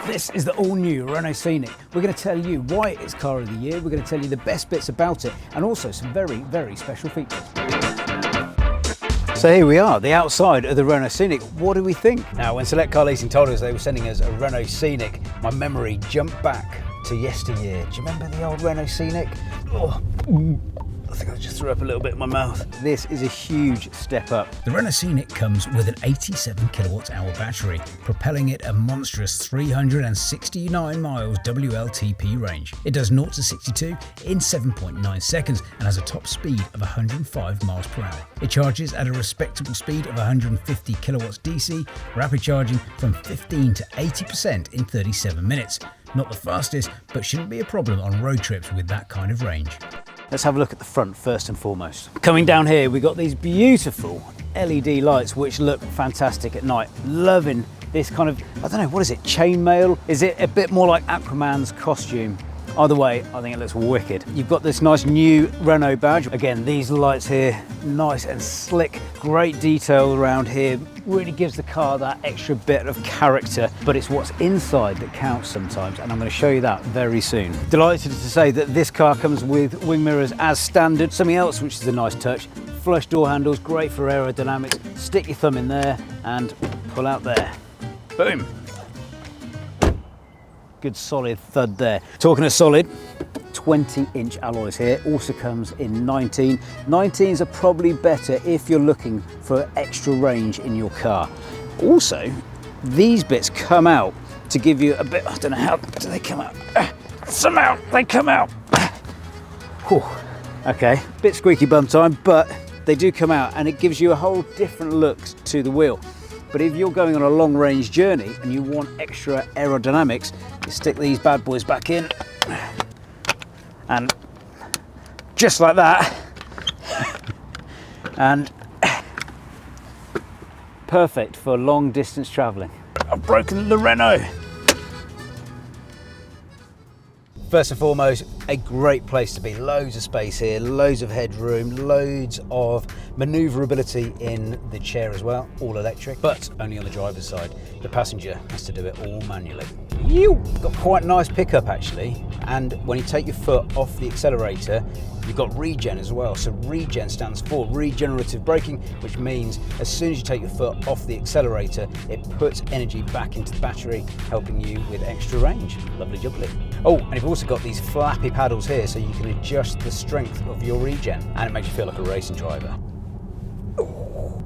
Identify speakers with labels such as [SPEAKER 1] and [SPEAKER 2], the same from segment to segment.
[SPEAKER 1] This is the all-new Renault Scenic. We're going to tell you why it's car of the year, we're going to tell you the best bits about it, and also some very, very special features. So here we are, the outside of the Renault Scenic. What do we think? Now, when Select Car Leasing told us they were sending us a Renault Scenic, my memory jumped back to yesteryear. Do you remember the old Renault Scenic? Oh, I think I just threw up a little bit in my mouth. This is a huge step up. The Renault Scenic comes with an 87 kilowatt hour battery, propelling it a monstrous 369 miles WLTP range. It does 0 to 62 in 7.9 seconds and has a top speed of 105 miles per hour. It charges at a respectable speed of 150 kilowatts DC, rapid charging from 15 to 80% in 37 minutes. Not the fastest, but shouldn't be a problem on road trips with that kind of range. Let's have a look at the front first and foremost. Coming down here, we've got these beautiful LED lights which look fantastic at night. Loving this kind of, I don't know, what is it, chainmail? Is it a bit more like Aquaman's costume? Either way, I think it looks wicked. You've got this nice new Renault badge. Again, these lights here, nice and slick, great detail around here. Really gives the car that extra bit of character, but it's what's inside that counts sometimes, and I'm going to show you that very soon. Delighted to say that this car comes with wing mirrors as standard. Something else which is a nice touch, flush door handles, great for aerodynamics. Stick your thumb in there and pull out there. Boom. Good solid thud there. Talking of solid, 20-inch alloys here. Also comes in 19. 19s are probably better if you're looking for extra range in your car. Also, these bits come out to give you a bit, I don't know how do they come out? Somehow they come out. Whew. Okay, bit squeaky bum time, but they do come out and it gives you a whole different look to the wheel. But if you're going on a long range journey and you want extra aerodynamics, you stick these bad boys back in and just like that, and perfect for long distance traveling. I've broken the Renault. First and foremost, a great place to be. Loads of space here, loads of headroom, loads of manoeuvrability in the chair as well, all electric, but only on the driver's side. The passenger has to do it all manually. You've got quite a nice pickup actually, and when you take your foot off the accelerator, you've got regen as well. So regen stands for regenerative braking, which means as soon as you take your foot off the accelerator, it puts energy back into the battery, helping you with extra range. Lovely jubbly. Oh, and you've also got these flappy paddles here so you can adjust the strength of your regen, and it makes you feel like a racing driver.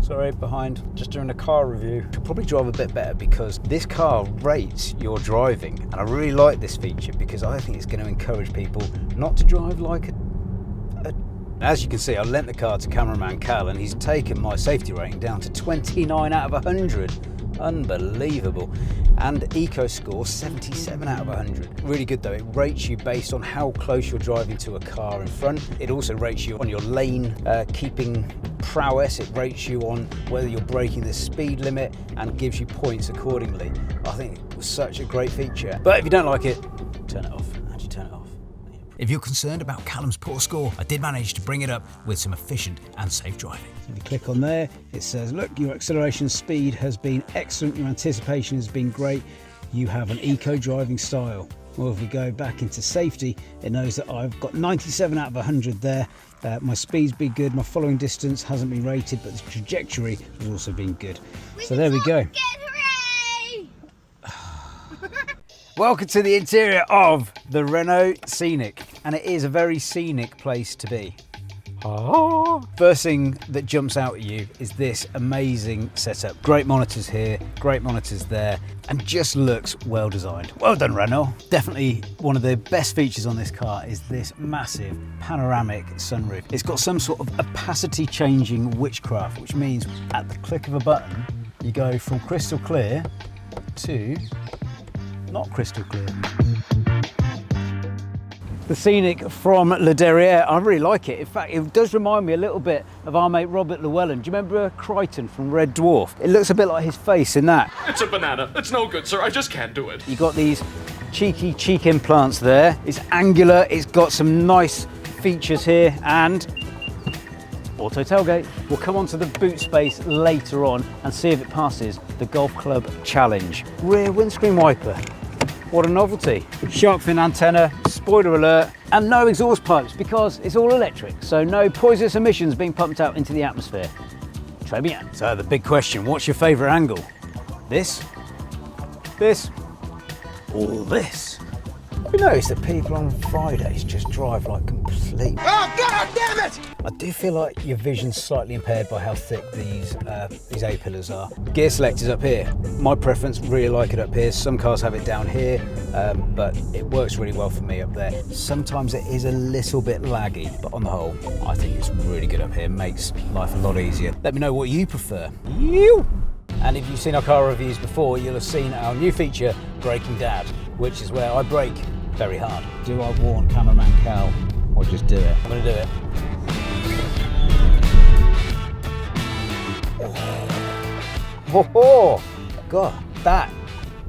[SPEAKER 1] Sorry, behind, just doing a car review. Could probably drive a bit better because this car rates your driving, and I really like this feature because I think it's going to encourage people not to drive like a As you can see, I lent the car to cameraman Cal and he's taken my safety rating down to 29 out of 100. Unbelievable. And eco score 77 out of 100. Really good though. It rates you based on how close you're driving to a car in front. It also rates you on your lane keeping prowess. It rates you on whether you're breaking the speed limit and gives you points accordingly. I think it was such a great feature. But if you don't like it, turn it off. Actually, turn it off. If you're concerned about Callum's poor score, I did manage to bring it up with some efficient and safe driving. So if you click on there, it says, look, your acceleration speed has been excellent, your anticipation has been great, you have an eco driving style. Well, if we go back into safety, it knows that I've got 97 out of 100 there. My speed's been good, my following distance hasn't been rated, but the trajectory has also been good. So there we go. Welcome to the interior of the Renault Scenic, and it is a very scenic place to be. First thing that jumps out at you is this amazing setup. Great monitors here, great monitors there, and just looks well designed. Well done, Renault. Definitely one of the best features on this car is this massive panoramic sunroof. It's got some sort of opacity changing witchcraft, which means at the click of a button, you go from crystal clear to not crystal clear. The Scenic from Le Derrière, I really like it. In fact, it does remind me a little bit of our mate Robert Llewellyn. Do you remember Crichton from Red Dwarf? It looks a bit like his face in that.
[SPEAKER 2] It's a banana. It's no good, sir. I just can't do it.
[SPEAKER 1] You've got these cheeky cheek implants there. It's angular. It's got some nice features here, and auto tailgate. We'll come onto the boot space later on and see if it passes the Golf Club Challenge. Rear windscreen wiper. What a novelty. Shark fin antenna, spoiler alert, and no exhaust pipes because it's all electric, so no poisonous emissions being pumped out into the atmosphere. Très bien. So the big question, what's your favourite angle? This? This? Or this? Have you noticed that people on Fridays just drive like complete... Oh, God damn it! I do feel like your vision's slightly impaired by how thick these A-pillars are. Gear select is up here. My preference, really like it up here. Some cars have it down here, but it works really well for me up there. Sometimes it is a little bit laggy, but on the whole, I think it's really good up here. Makes life a lot easier. Let me know what you prefer. And if you've seen our car reviews before, you'll have seen our new feature, Braking Dad, which is where I brake very hard. Do I warn cameraman Cal or just do it? I'm gonna do it. Oh, God, that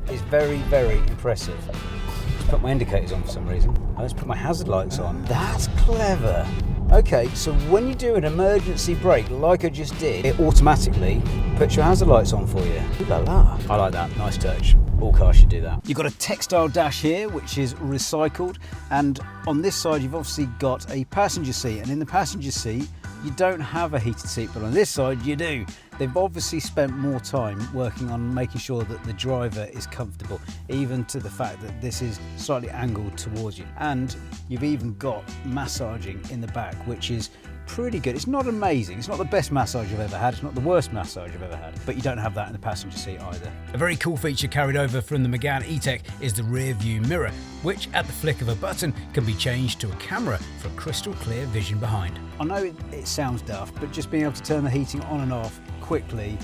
[SPEAKER 1] is very, very impressive. Let's put my indicators on for some reason. Let's put my hazard lights on. That's clever. Okay, so when you do an emergency brake like I just did, it automatically puts your hazard lights on for you. Ooh la la. I like that, nice touch. All cars should do that. You've got a textile dash here, which is recycled. And on this side, you've obviously got a passenger seat. And in the passenger seat, you don't have a heated seat, but on this side, you do. They've obviously spent more time working on making sure that the driver is comfortable, even to the fact that this is slightly angled towards you. And you've even got massaging in the back, which is pretty good. It's not amazing. It's not the best massage I've ever had. It's not the worst massage I've ever had, but you don't have that in the passenger seat either. A very cool feature carried over from the Megane E-Tech is the rear view mirror, which at the flick of a button can be changed to a camera for crystal clear vision behind. I know it sounds daft, but just being able to turn the heating on and off quickly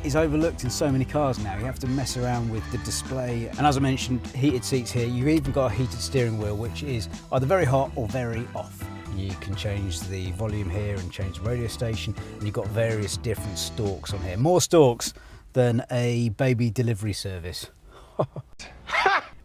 [SPEAKER 1] is overlooked in so many cars now. You have to mess around with the display. And as I mentioned, heated seats here. You've even got a heated steering wheel, which is either very hot or very off. You can change the volume here and change the radio station, and you've got various different stalks on here. More stalks than a baby delivery service.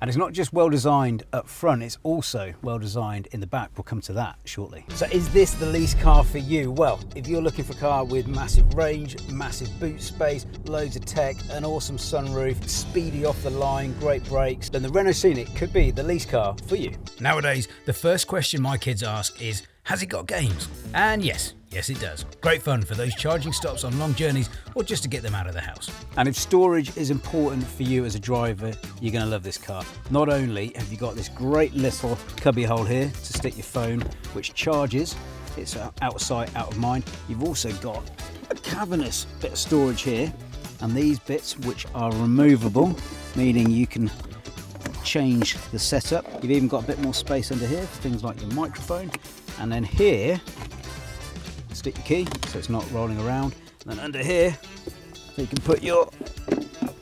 [SPEAKER 1] And it's not just well designed up front, it's also well designed in the back. We'll come to that shortly. So is this the lease car for you? Well, if you're looking for a car with massive range, massive boot space, loads of tech, an awesome sunroof, speedy off the line, great brakes, then the Renault Scenic could be the lease car for you. Nowadays, the first question my kids ask is, has it got games? And yes it does. Great fun for those charging stops on long journeys or just to get them out of the house. And if storage is important for you as a driver, you're going to love this car. Not only have you got this great little cubby hole here to stick your phone, which charges, it's out of sight, out of mind. You've also got a cavernous bit of storage here, and these bits which are removable, meaning you can change the setup. You've even got a bit more space under here for things like your microphone, and then here stick your key so it's not rolling around, and then under here you can put your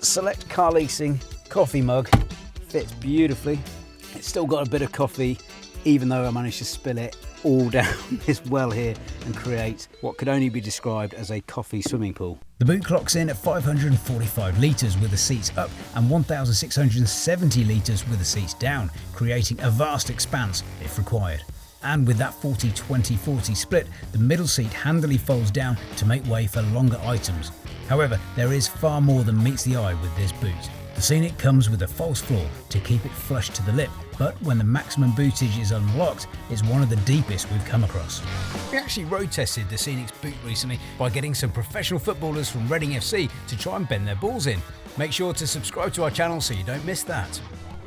[SPEAKER 1] Select Car Leasing coffee mug. Fits beautifully. It's still got a bit of coffee, even though I managed to spill it all down this well here and create what could only be described as a coffee swimming pool. The boot clocks in at 545 litres with the seats up and 1,670 litres with the seats down, creating a vast expanse if required. And with that 40-20-40 split, the middle seat handily folds down to make way for longer items. However, there is far more than meets the eye with this boot. The Scenic comes with a false floor to keep it flush to the lip, but when the maximum bootage is unlocked, it's one of the deepest we've come across. We actually road tested the Scenic's boot recently by getting some professional footballers from Reading FC to try and bend their balls in. Make sure to subscribe to our channel so you don't miss that.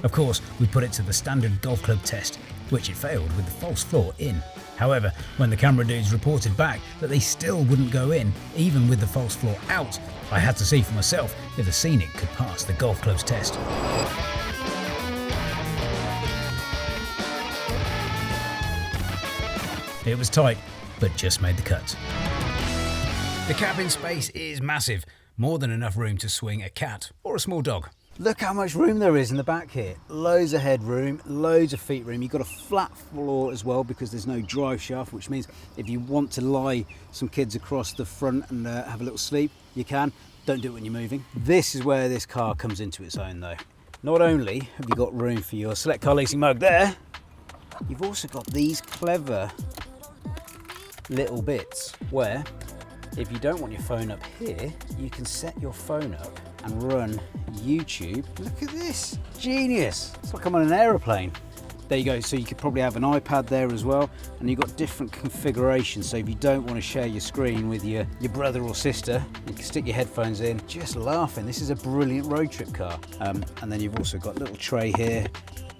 [SPEAKER 1] Of course, we put it to the standard golf club test, which it failed with the false floor in. However, when the camera dudes reported back that they still wouldn't go in, even with the false floor out, I had to see for myself if the Scenic could pass the golf club's test. It was tight, but just made the cut. The cabin space is massive, more than enough room to swing a cat or a small dog. Look how much room there is in the back here. Loads of headroom, loads of feet room. You've got a flat floor as well because there's no drive shaft, which means if you want to lie some kids across the front and have a little sleep, you can. Don't do it when you're moving. This is where this car comes into its own though. Not only have you got room for your Select Car Leasing mug there, you've also got these clever little bits where if you don't want your phone up here, you can set your phone up and run YouTube. Look at this, genius. It's like I'm on an aeroplane. There you go, so you could probably have an iPad there as well, and you've got different configurations, so if you don't want to share your screen with your brother or sister, you can stick your headphones in, just laughing. This is a brilliant road trip car. And then you've also got a little tray here,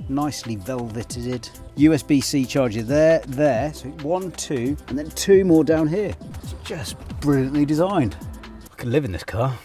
[SPEAKER 1] nicely velveted. USB-C charger there, so 1, 2, and then 2 more down here. It's just brilliantly designed. I could live in this car.